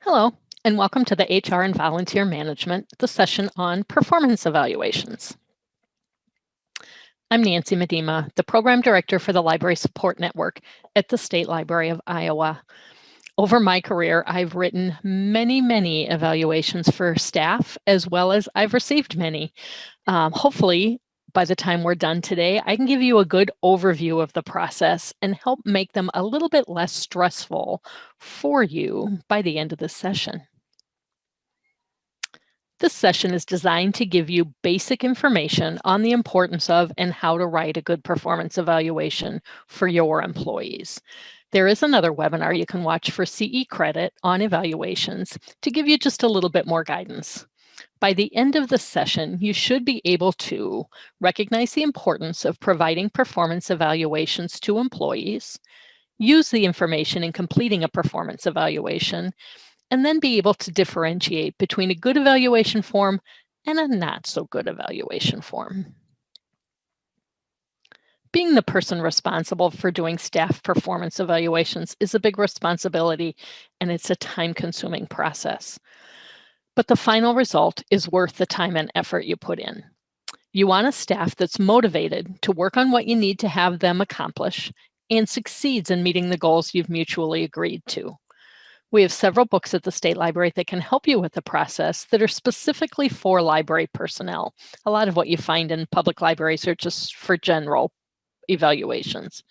Hello, and welcome to the HR and Volunteer Management, the session on performance evaluations. I'm Nancy Medema, the Program Director for the Library Support Network at the State Library of Iowa. Over my career, I've written many evaluations for staff, as well as I've received many. Hopefully, by the time we're done today, I can give you a good overview of the process and help make them a little bit less stressful for you by the end of this session. This session is designed to give you basic information on the importance of and how to write a good performance evaluation for your employees. There is another webinar you can watch for CE credit on evaluations to give you just a little bit more guidance. By the end of the session, you should be able to recognize the importance of providing performance evaluations to employees, use the information in completing a performance evaluation, and then be able to differentiate between a good evaluation form and a not so good evaluation form. Being the person responsible for doing staff performance evaluations is a big responsibility, and it's a time-consuming process. But the final result is worth the time and effort you put in. You want a staff that's motivated to work on what you need to have them accomplish and succeeds in meeting the goals you've mutually agreed to. We have several books at the State Library that can help you with the process that are specifically for library personnel. A lot of what you find in public libraries are just for general evaluations.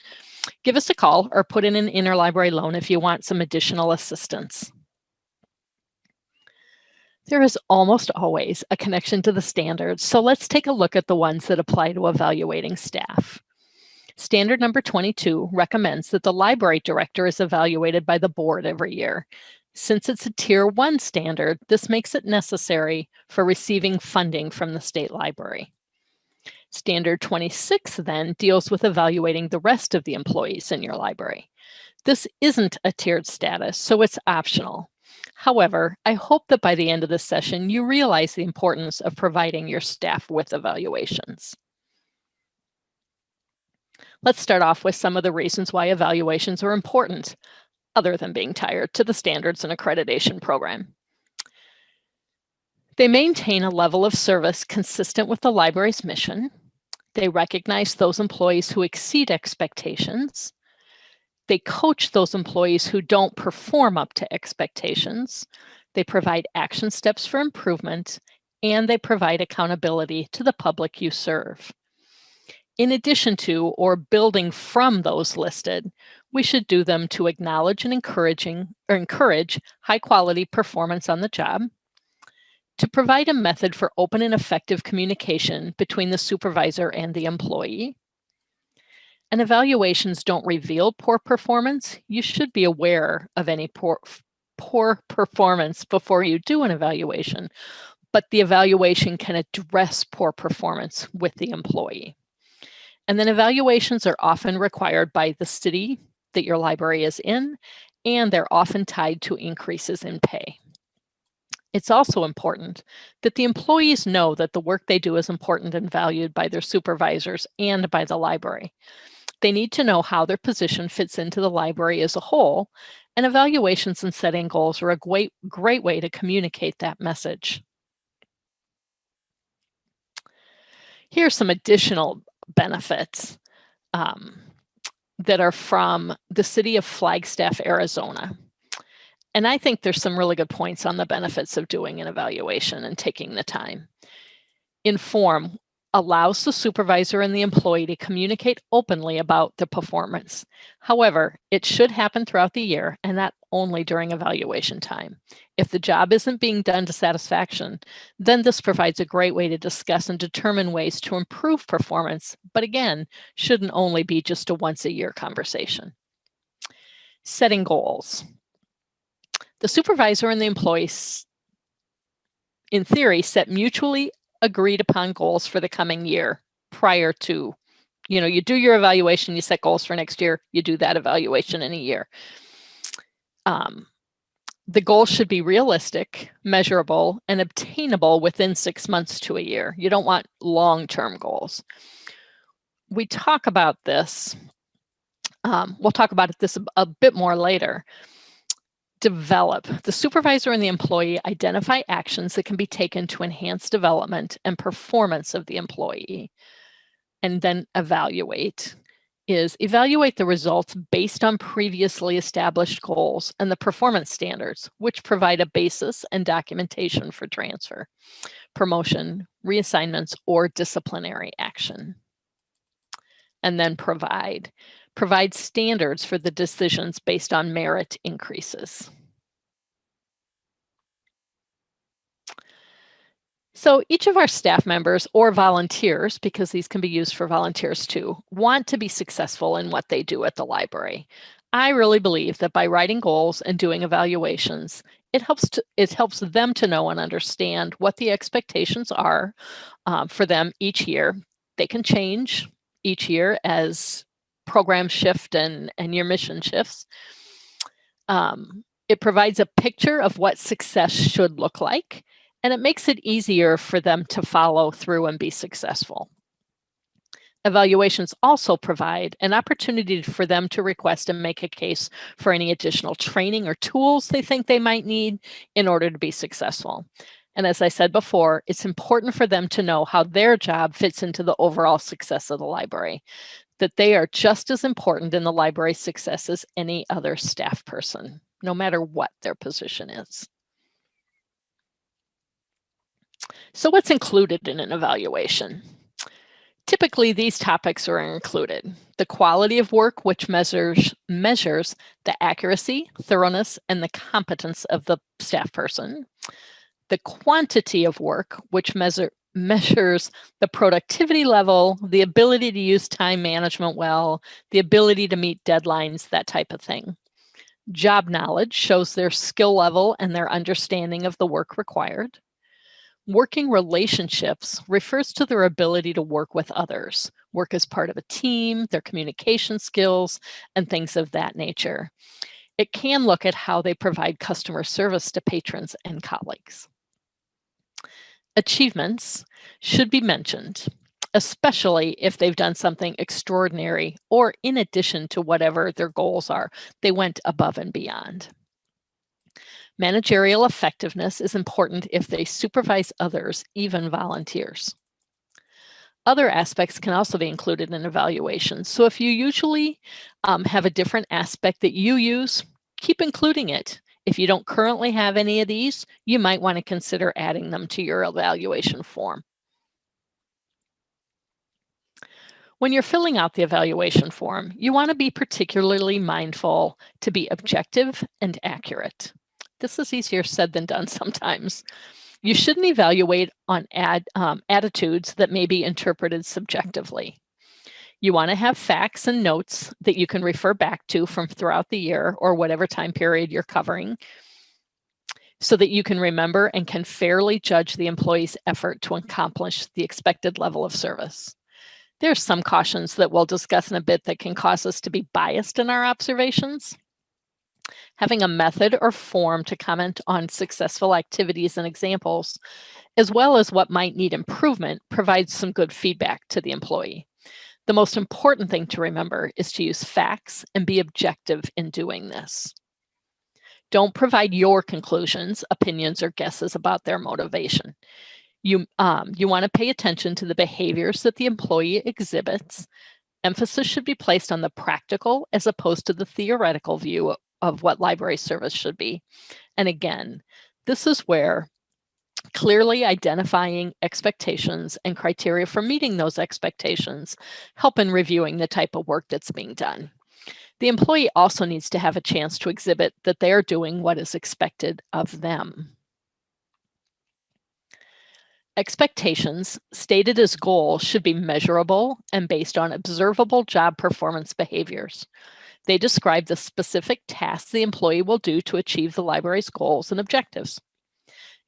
Give us a call or put in an interlibrary loan if you want some additional assistance. There is almost always a connection to the standards, so let's take a look at the ones that apply to evaluating staff. Standard number 22 recommends that the library director is evaluated by the board every year. Since it's a Tier 1 standard, this makes it necessary for receiving funding from the state library. Standard 26 then deals with evaluating the rest of the employees in your library. This isn't a tiered status, so it's optional. However, I hope that by the end of this session, you realize the importance of providing your staff with evaluations. Let's start off with some of the reasons why evaluations are important, other than being tied to the standards and accreditation program. They maintain a level of service consistent with the library's mission. They recognize those employees who exceed expectations. They coach those employees who don't perform up to expectations. They provide action steps for improvement, and they provide accountability to the public you serve. In addition to or building from those listed, we should do them to acknowledge and encourage high quality performance on the job, to provide a method for open and effective communication between the supervisor and the employee. And evaluations don't reveal poor performance. You should be aware of any poor performance before you do an evaluation, but the evaluation can address poor performance with the employee. And then evaluations are often required by the city that your library is in, and they're often tied to increases in pay. It's also important that the employees know that the work they do is important and valued by their supervisors and by the library. They need to know how their position fits into the library as a whole, and evaluations and setting goals are a great way to communicate that message. Here are some additional benefits that are from the city of Flagstaff, Arizona. And I think there's some really good points on the benefits of doing an evaluation and taking the time. Inform allows the supervisor and the employee to communicate openly about the performance. However, it should happen throughout the year and not only during evaluation time. If the job isn't being done to satisfaction, then this provides a great way to discuss and determine ways to improve performance, but again, shouldn't only be just a once-a-year conversation. Setting goals. The supervisor and the employees, in theory, set mutually agreed upon goals for the coming year prior to, you do your evaluation, you set goals for next year, you do that evaluation in a year. The goals should be realistic, measurable, and obtainable within 6 months to a year. You don't want long-term goals. We talk about this, we'll talk about this a bit more later, Develop. The supervisor and the employee identify actions that can be taken to enhance development and performance of the employee. And then evaluate is evaluate the results based on previously established goals and the performance standards, which provide a basis and documentation for transfer, promotion, reassignments, or disciplinary action. And then provide standards for the decisions based on merit increases. So each of our staff members or volunteers, because these can be used for volunteers too, want to be successful in what they do at the library. I really believe that by writing goals and doing evaluations, it helps them to know and understand what the expectations are for them each year. They can change each year as programs shift and your mission shifts. It provides a picture of what success should look like, and it makes it easier for them to follow through and be successful. Evaluations also provide an opportunity for them to request and make a case for any additional training or tools they think they might need in order to be successful. And as I said before, it's important for them to know how their job fits into the overall success of the library, that they are just as important in the library's success as any other staff person, no matter what their position is. So what's included in an evaluation? Typically, these topics are included. The quality of work, which measures the accuracy, thoroughness, and the competence of the staff person. The quantity of work, which measures the productivity level, the ability to use time management well, the ability to meet deadlines, that type of thing. Job knowledge shows their skill level and their understanding of the work required. Working relationships refers to their ability to work with others, work as part of a team, their communication skills, and things of that nature. It can look at how they provide customer service to patrons and colleagues. Achievements should be mentioned, especially if they've done something extraordinary or in addition to whatever their goals are, they went above and beyond. Managerial effectiveness is important if they supervise others, even volunteers. Other aspects can also be included in evaluations. So if you usually have a different aspect that you use, keep including it. If you don't currently have any of these, you might want to consider adding them to your evaluation form. When you're filling out the evaluation form, you want to be particularly mindful to be objective and accurate. This is easier said than done sometimes. You shouldn't evaluate on attitudes that may be interpreted subjectively. You want to have facts and notes that you can refer back to from throughout the year or whatever time period you're covering, so that you can remember and can fairly judge the employee's effort to accomplish the expected level of service. There's some cautions that we'll discuss in a bit that can cause us to be biased in our observations. Having a method or form to comment on successful activities and examples, as well as what might need improvement, provides some good feedback to the employee. The most important thing to remember is to use facts and be objective in doing this. Don't provide your conclusions, opinions, or guesses about their motivation. You want to pay attention to the behaviors that the employee exhibits. Emphasis should be placed on the practical as opposed to the theoretical view of what library service should be. And again, this is where clearly identifying expectations and criteria for meeting those expectations help in reviewing the type of work that's being done. The employee also needs to have a chance to exhibit that they are doing what is expected of them. Expectations stated as goals should be measurable and based on observable job performance behaviors. They describe the specific tasks the employee will do to achieve the library's goals and objectives.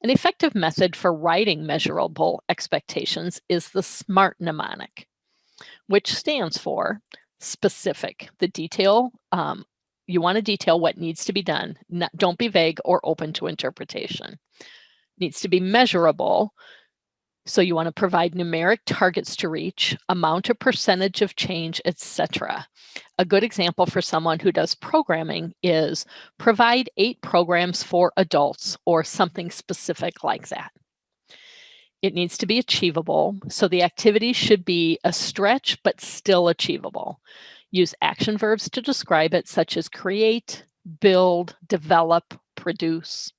An effective method for writing measurable expectations is the SMART mnemonic, which stands for specific. The detail, you want to detail what needs to be done. Don't be vague or open to interpretation. Needs to be measurable. So you want to provide numeric targets to reach, amount or percentage of change, etc. A good example for someone who does programming is provide 8 programs for adults or something specific like that. It needs to be achievable, so the activity should be a stretch but still achievable. Use action verbs to describe it, such as create, build, develop, produce.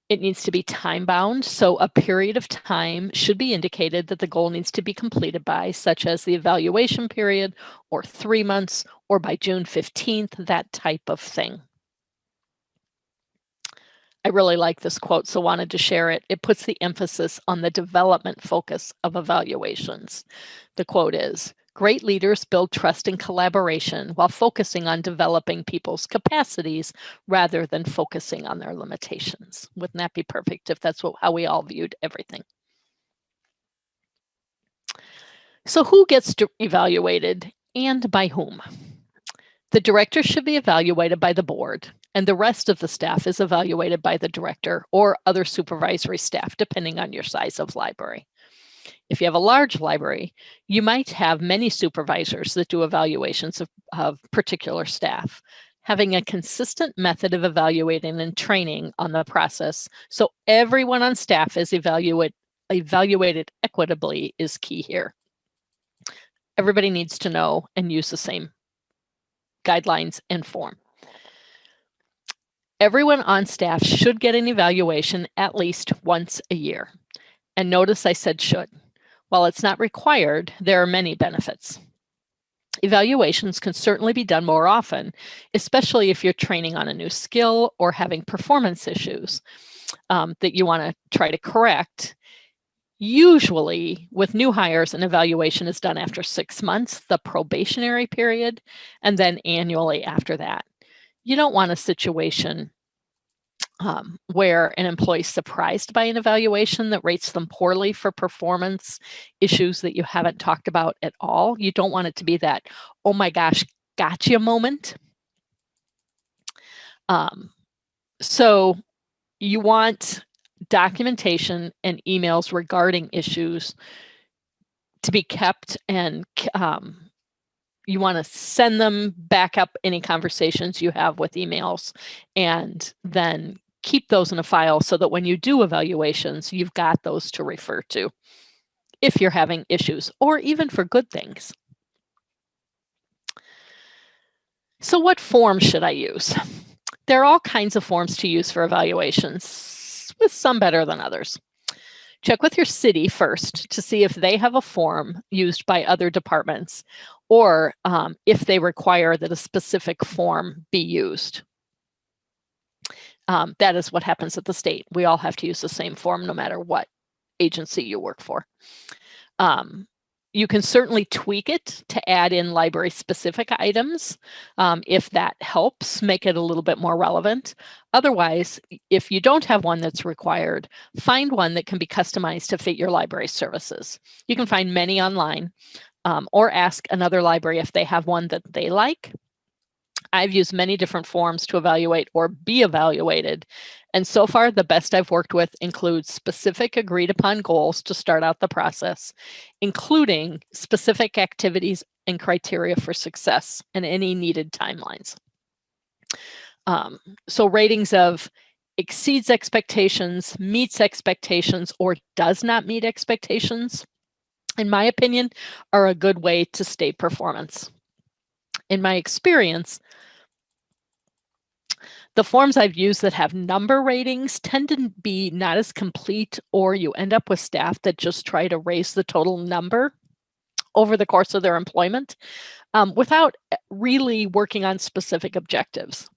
It needs to be time-bound, so a period of time should be indicated that the goal needs to be completed by, such as the evaluation period, or 3 months, or by June 15th, that type of thing. I really like this quote, so wanted to share it. It puts the emphasis on the development focus of evaluations. The quote is, "Great leaders build trust and collaboration while focusing on developing people's capacities rather than focusing on their limitations." Wouldn't that be perfect if that's how we all viewed everything? So who gets evaluated and by whom? The director should be evaluated by the board, and the rest of the staff is evaluated by the director or other supervisory staff, depending on your size of library. If you have a large library, you might have many supervisors that do evaluations of particular staff. Having a consistent method of evaluating and training on the process so everyone on staff is evaluated equitably is key here. Everybody needs to know and use the same guidelines and form. Everyone on staff should get an evaluation at least once a year. And notice I said should. While it's not required, there are many benefits. Evaluations can certainly be done more often, especially if you're training on a new skill or having performance issues that you want to try to correct. Usually, with new hires, an evaluation is done after 6 months, the probationary period, and then annually after that. You don't want a situation where an employee is surprised by an evaluation that rates them poorly for performance issues that you haven't talked about at all. You don't want it to be that, oh my gosh, gotcha moment. So you want documentation and emails regarding issues to be kept, and you want to send them back up any conversations you have with emails, and then keep those in a file so that when you do evaluations, you've got those to refer to if you're having issues or even for good things. So what form should I use? There are all kinds of forms to use for evaluations, with some better than others. Check with your city first to see if they have a form used by other departments, or if they require that a specific form be used. That is what happens at the state. We all have to use the same form no matter what agency you work for. You can certainly tweak it to add in library-specific items if that helps make it a little bit more relevant. Otherwise, if you don't have one that's required, find one that can be customized to fit your library services. You can find many online, or ask another library if they have one that they like. I've used many different forms to evaluate or be evaluated, and so far the best I've worked with includes specific agreed upon goals to start out the process, including specific activities and criteria for success and any needed timelines. So ratings of exceeds expectations, meets expectations, or does not meet expectations, in my opinion, are a good way to state performance. In my experience, the forms I've used that have number ratings tend to be not as complete, or you end up with staff that just try to raise the total number over the course of their employment without really working on specific objectives.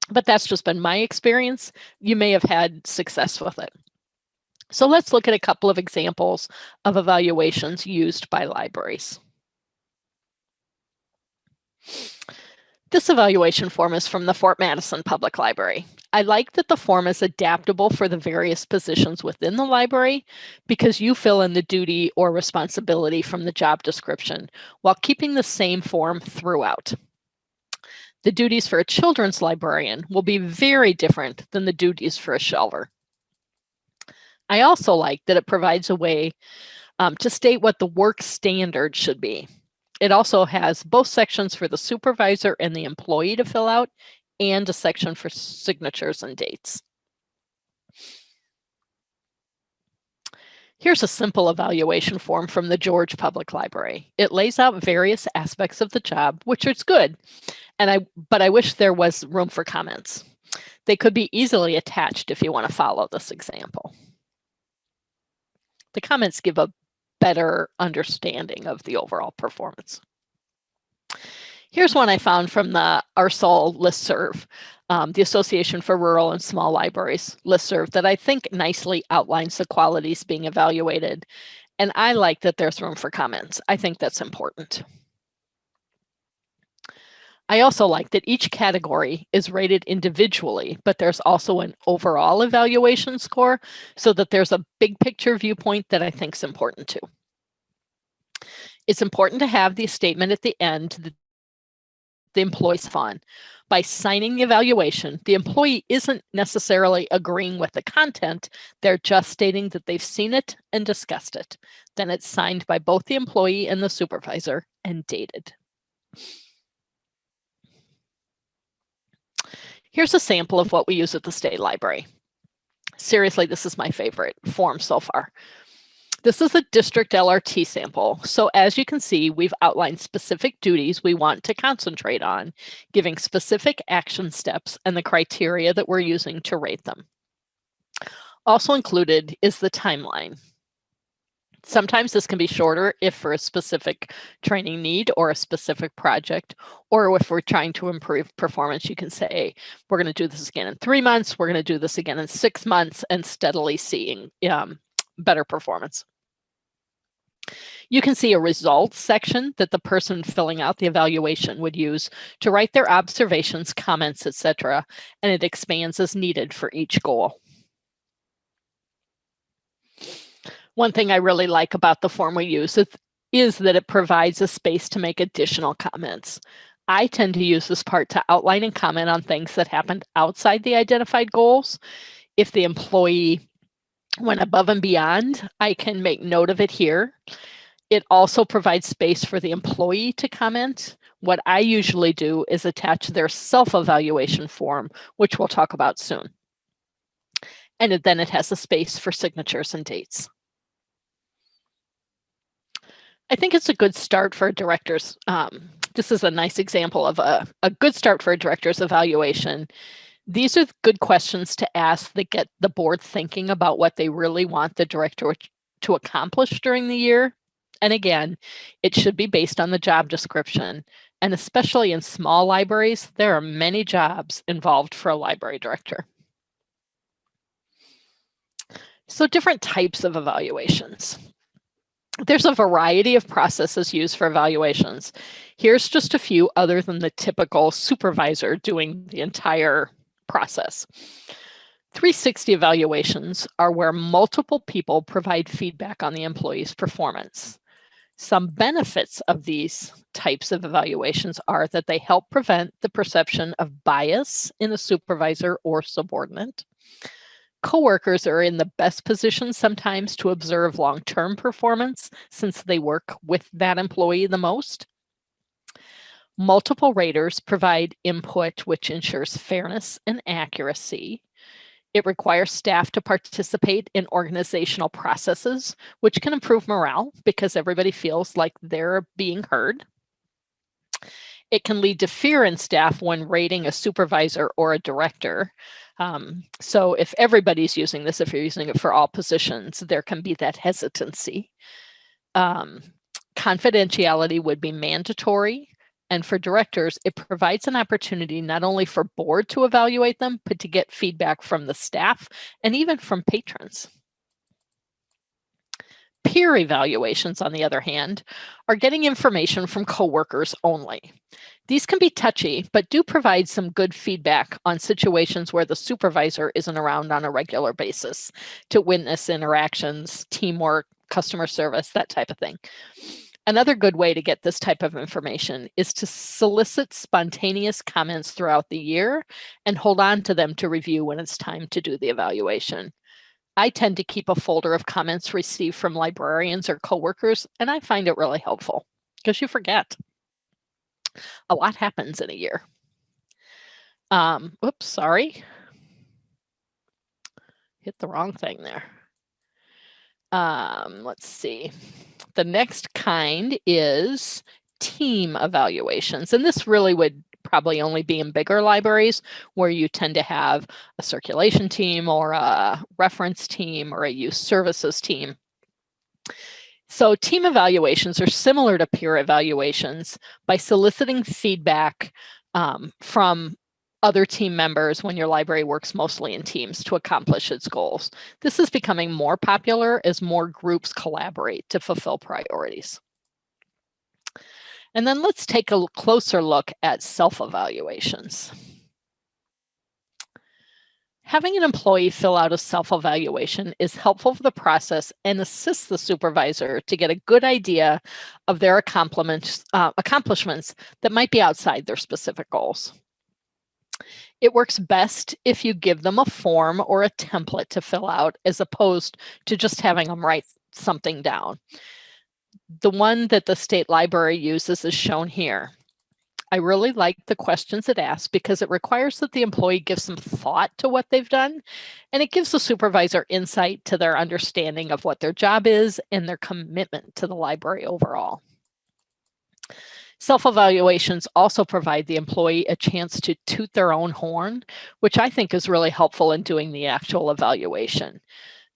But that's just been my experience. You may have had success with it. So let's look at a couple of examples of evaluations used by libraries. This evaluation form is from the Fort Madison Public Library. I like that the form is adaptable for the various positions within the library because you fill in the duty or responsibility from the job description while keeping the same form throughout. The duties for a children's librarian will be very different than the duties for a shelver. I also like that it provides a way to state what the work standard should be. It also has both sections for the supervisor and the employee to fill out, and a section for signatures and dates. Here's a simple evaluation form from the George Public Library. It lays out various aspects of the job, which is good, but I wish there was room for comments. They could be easily attached if you want to follow this example. The comments give a better understanding of the overall performance. Here's one I found from the ARSOL listserv, the Association for Rural and Small Libraries listserv, that I think nicely outlines the qualities being evaluated. And I like that there's room for comments. I think that's important. I also like that each category is rated individually, but there's also an overall evaluation score, so that there's a big picture viewpoint that I think is important too. It's important to have the statement at the end that the employee's fun. By signing the evaluation, the employee isn't necessarily agreeing with the content, they're just stating that they've seen it and discussed it. Then it's signed by both the employee and the supervisor and dated. Here's a sample of what we use at the State Library. Seriously, this is my favorite form so far. This is a district LRT sample. So as you can see, we've outlined specific duties we want to concentrate on, giving specific action steps and the criteria that we're using to rate them. Also included is the timeline. Sometimes this can be shorter if for a specific training need or a specific project, or if we're trying to improve performance, you can say, we're going to do this again in 3 months, we're going to do this again in 6 months, and steadily seeing better performance. You can see a results section that the person filling out the evaluation would use to write their observations, comments, etc., and it expands as needed for each goal. One thing I really like about the form we use is that it provides a space to make additional comments. I tend to use this part to outline and comment on things that happened outside the identified goals. If the employee went above and beyond, I can make note of it here. It also provides space for the employee to comment. What I usually do is attach their self-evaluation form, which we'll talk about soon. And then it has a space for signatures and dates. I think it's a good start for a director's. This is a nice example of a good start for a director's evaluation. These are good questions to ask that get the board thinking about what they really want the director to accomplish during the year. And again, it should be based on the job description. And especially in small libraries, there are many jobs involved for a library director. So different types of evaluations. There's a variety of processes used for evaluations. Here's just a few other than the typical supervisor doing the entire process. 360 evaluations are where multiple people provide feedback on the employee's performance. Some benefits of these types of evaluations are that they help prevent the perception of bias in a supervisor or subordinate. Coworkers are in the best position sometimes to observe long-term performance since they work with that employee the most. Multiple raters provide input which ensures fairness and accuracy. It requires staff to participate in organizational processes, which can improve morale because everybody feels like they're being heard. It can lead to fear in staff when rating a supervisor or a director. So if everybody's using this, if you're using it for all positions, there can be that hesitancy. Confidentiality would be mandatory. And for directors, it provides an opportunity not only for board to evaluate them, but to get feedback from the staff and even from patrons. Peer evaluations, on the other hand, are getting information from coworkers only. These can be touchy, but do provide some good feedback on situations where the supervisor isn't around on a regular basis to witness interactions, teamwork, customer service, that type of thing. Another good way to get this type of information is to solicit spontaneous comments throughout the year and hold on to them to review when it's time to do the evaluation. I tend to keep a folder of comments received from librarians or coworkers, and I find it really helpful because you forget. A lot happens in a year. Oops, sorry. Hit the wrong thing there. Let's see. The next kind is team evaluations, and this really would probably only be in bigger libraries where you tend to have a circulation team or a reference team or a use services team. So team evaluations are similar to peer evaluations by soliciting feedback from other team members when your library works mostly in teams to accomplish its goals. This is becoming more popular as more groups collaborate to fulfill priorities. And then let's take a closer look at self-evaluations. Having an employee fill out a self-evaluation is helpful for the process and assists the supervisor to get a good idea of their accomplishments that might be outside their specific goals. It works best if you give them a form or a template to fill out as opposed to just having them write something down. The one that the state library uses is shown here. I really like the questions it asks because it requires that the employee give some thought to what they've done, and it gives the supervisor insight to their understanding of what their job is and their commitment to the library overall. Self-evaluations also provide the employee a chance to toot their own horn, which I think is really helpful in doing the actual evaluation.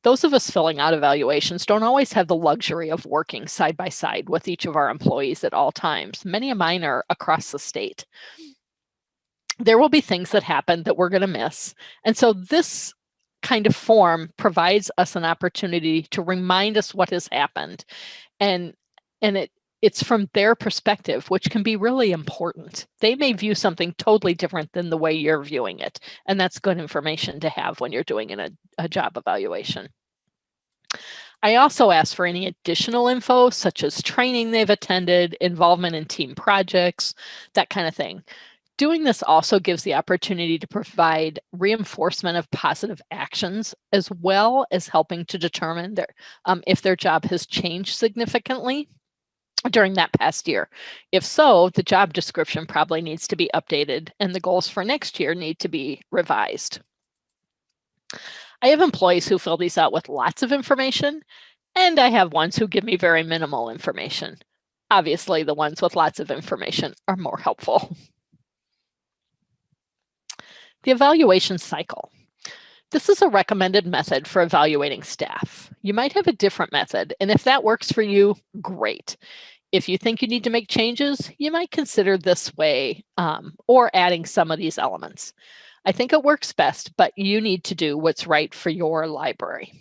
Those of us filling out evaluations don't always have the luxury of working side by side with each of our employees at all times. Many of mine are across the state. There will be things that happen that we're going to miss. And so this kind of form provides us an opportunity to remind us what has happened. And it's from their perspective, which can be really important. They may view something totally different than the way you're viewing it. And that's good information to have when you're doing a job evaluation. I also ask for any additional info, such as training they've attended, involvement in team projects, that kind of thing. Doing this also gives the opportunity to provide reinforcement of positive actions, as well as helping to determine if their job has changed significantly during that past year. If so, the job description probably needs to be updated and the goals for next year need to be revised. I have employees who fill these out with lots of information, and I have ones who give me very minimal information. Obviously, the ones with lots of information are more helpful. The evaluation cycle. This is a recommended method for evaluating staff. You might have a different method, and if that works for you, great. If you think you need to make changes, you might consider this way or adding some of these elements. I think it works best, but you need to do what's right for your library.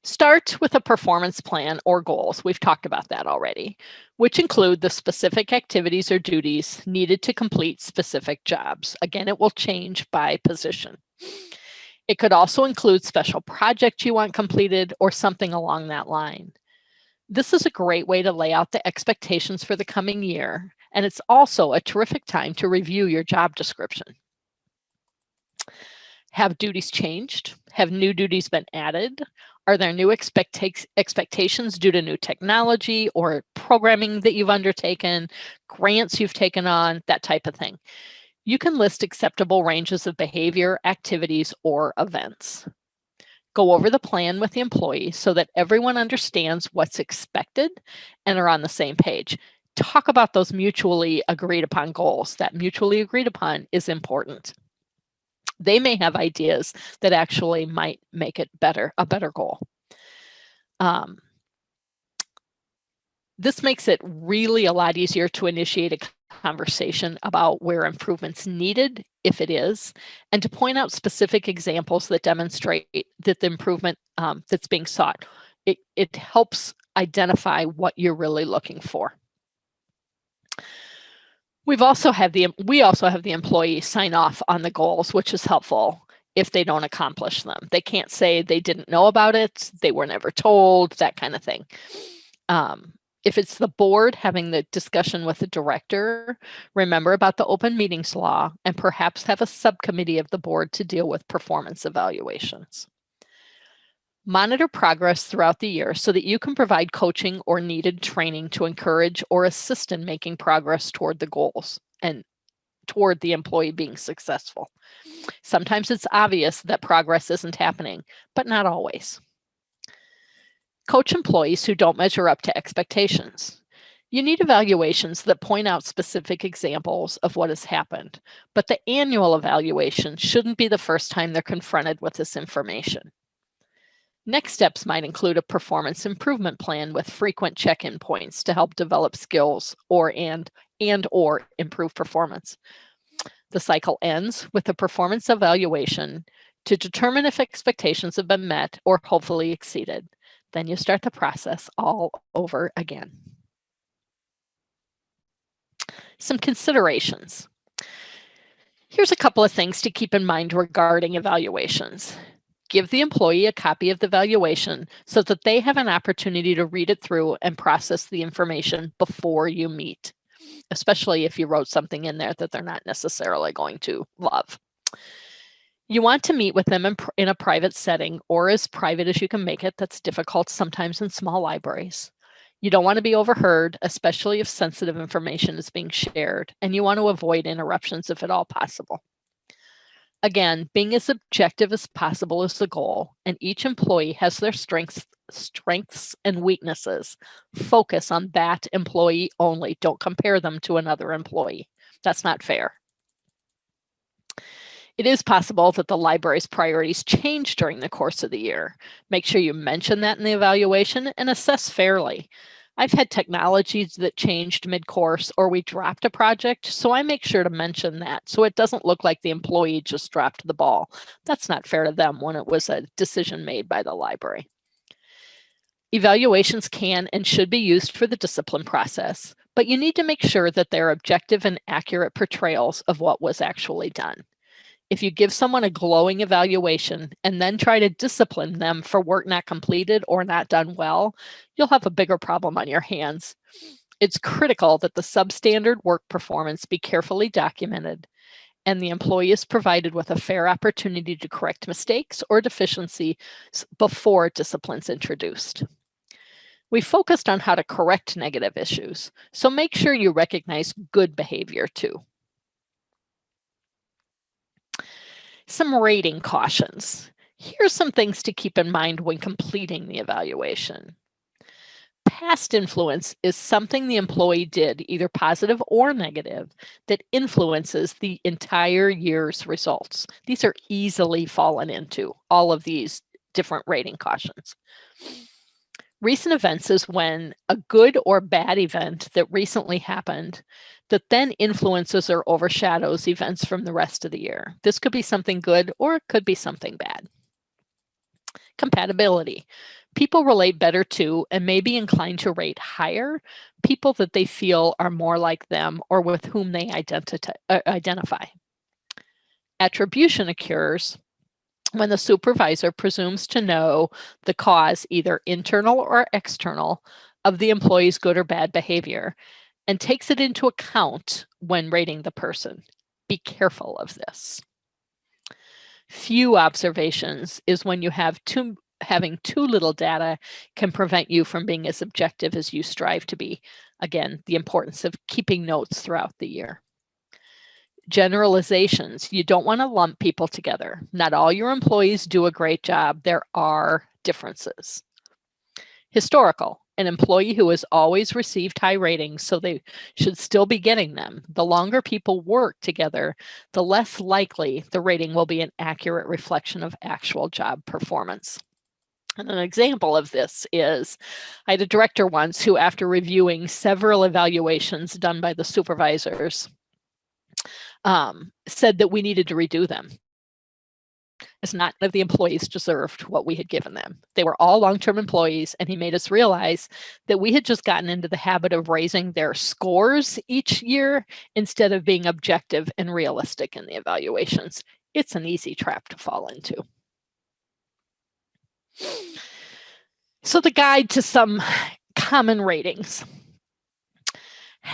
Start with a performance plan or goals. We've talked about that already, which include the specific activities or duties needed to complete specific jobs. Again, it will change by position. It could also include special projects you want completed or something along that line. This is a great way to lay out the expectations for the coming year, and it's also a terrific time to review your job description. Have duties changed? Have new duties been added? Are there new expectations due to new technology or programming that you've undertaken, grants you've taken on, that type of thing? You can list acceptable ranges of behavior, activities, or events. Go over the plan with the employee so that everyone understands what's expected and are on the same page. Talk about those mutually agreed upon goals. That mutually agreed upon is important. They may have ideas that actually might make it a better goal. This makes it really a lot easier to initiate a conversation about where improvements needed, if it is, and to point out specific examples that demonstrate that the improvement that's being sought. It helps identify what you're really looking for. We also have the employee sign off on the goals, which is helpful if they don't accomplish them. They can't say they didn't know about it, they were never told, that kind of thing. If it's the board having the discussion with the director, remember about the open meetings law and perhaps have a subcommittee of the board to deal with performance evaluations. Monitor progress throughout the year so that you can provide coaching or needed training to encourage or assist in making progress toward the goals and toward the employee being successful. Sometimes it's obvious that progress isn't happening, but not always. Coach employees who don't measure up to expectations. You need evaluations that point out specific examples of what has happened, but the annual evaluation shouldn't be the first time they're confronted with this information. Next steps might include a performance improvement plan with frequent check-in points to help develop skills or improve performance. The cycle ends with a performance evaluation to determine if expectations have been met or hopefully exceeded. Then you start the process all over again. Some considerations. Here's a couple of things to keep in mind regarding evaluations. Give the employee a copy of the evaluation so that they have an opportunity to read it through and process the information before you meet, especially if you wrote something in there that they're not necessarily going to love. You want to meet with them in a private setting or as private as you can make it. That's difficult sometimes in small libraries. You don't want to be overheard, especially if sensitive information is being shared, and you want to avoid interruptions if at all possible. Again, being as objective as possible is the goal, and each employee has their strengths and weaknesses. Focus on that employee only. Don't compare them to another employee. That's not fair. It is possible that the library's priorities change during the course of the year. Make sure you mention that in the evaluation and assess fairly. I've had technologies that changed mid-course or we dropped a project, so I make sure to mention that so it doesn't look like the employee just dropped the ball. That's not fair to them when it was a decision made by the library. Evaluations can and should be used for the discipline process, but you need to make sure that they're objective and accurate portrayals of what was actually done. If you give someone a glowing evaluation and then try to discipline them for work not completed or not done well, you'll have a bigger problem on your hands. It's critical that the substandard work performance be carefully documented and the employee is provided with a fair opportunity to correct mistakes or deficiencies before discipline's introduced. We focused on how to correct negative issues, so make sure you recognize good behavior too. Some rating cautions. Here's some things to keep in mind when completing the evaluation. Past influence is something the employee did, either positive or negative, that influences the entire year's results. These are easily fallen into, all of these different rating cautions. Recent events is when a good or bad event that recently happened that then influences or overshadows events from the rest of the year. This could be something good or it could be something bad. Compatibility. People relate better to and may be inclined to rate higher people that they feel are more like them or with whom they identify. Attribution occurs when the supervisor presumes to know the cause, either internal or external, of the employee's good or bad behavior and takes it into account when rating the person. Be careful of this. Few observations is when you have having too little data can prevent you from being as objective as you strive to be. Again, the importance of keeping notes throughout the year. Generalizations. You don't want to lump people together. Not all your employees do a great job. There are differences. Historical. An employee who has always received high ratings, so they should still be getting them. The longer people work together, the less likely the rating will be an accurate reflection of actual job performance. And an example of this is, I had a director once who, after reviewing several evaluations done by the supervisors, said that we needed to redo them. As not none of the employees deserved what we had given them. They were all long-term employees, and he made us realize that we had just gotten into the habit of raising their scores each year instead of being objective and realistic in the evaluations. It's an easy trap to fall into. So the guide to some common ratings.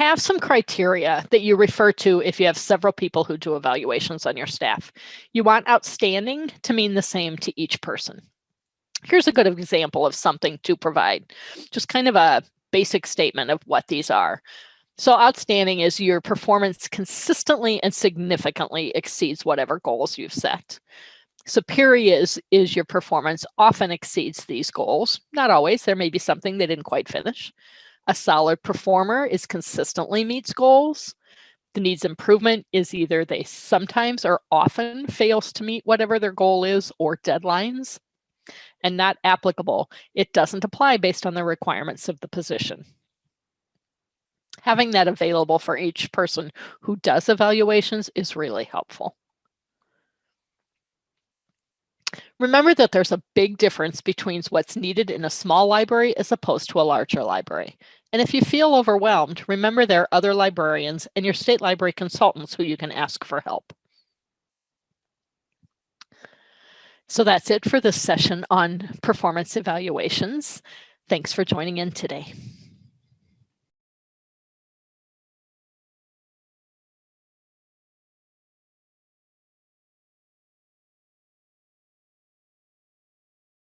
have some criteria that you refer to if you have several people who do evaluations on your staff. You want outstanding to mean the same to each person. Here's a good example of something to provide, just kind of a basic statement of what these are. So outstanding is your performance consistently and significantly exceeds whatever goals you've set. Superior is your performance often exceeds these goals. Not always, there may be something they didn't quite finish. A solid performer is consistently meets goals. The needs improvement is either they sometimes or often fails to meet whatever their goal is or deadlines. And not applicable, it doesn't apply based on the requirements of the position. Having that available for each person who does evaluations is really helpful. Remember that there's a big difference between what's needed in a small library as opposed to a larger library. And if you feel overwhelmed, remember there are other librarians and your state library consultants who you can ask for help. So that's it for this session on performance evaluations. Thanks for joining in today.